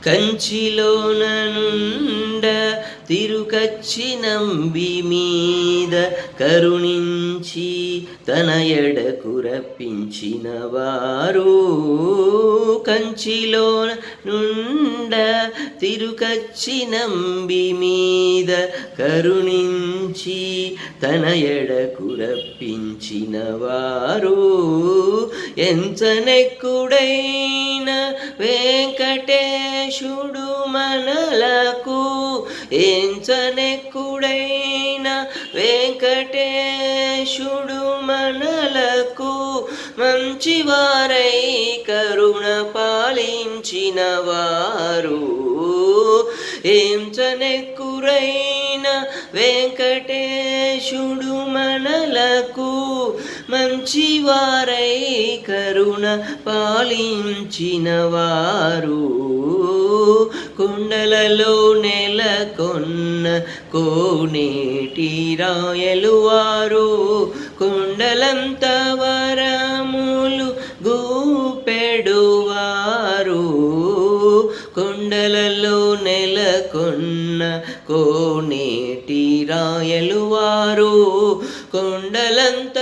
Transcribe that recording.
కంచిలోన నుండ తిరుకచ్చి నంబి మీద కరుణించి తన ఎడకు రప్పించిన వారు. కంచిలోన నుండ తిరుకచ్చి నంబి మీద కరుణించి తన ఎడకు రప్పించిన వారు. ఎంచనెక్కుడైన వెంకటేశుడు మనలకు, ఎంచనెక్కుడైన వెంకటేశుడు మనలకు మంచివారై కరుణ పాలించిన వారు. ఎంచనెక్కుడైన వెంకటేశుడు మనలకు మంచివారై కరుణ పాలించిన వారు. కొండలలో నెలకొన్న కోనేటి రాయలు వారు, కొండలంత వరములు గూపెడువారు. కొండలలో నెలకొన్న కోనేటి రాయలు వారు, కొండలంత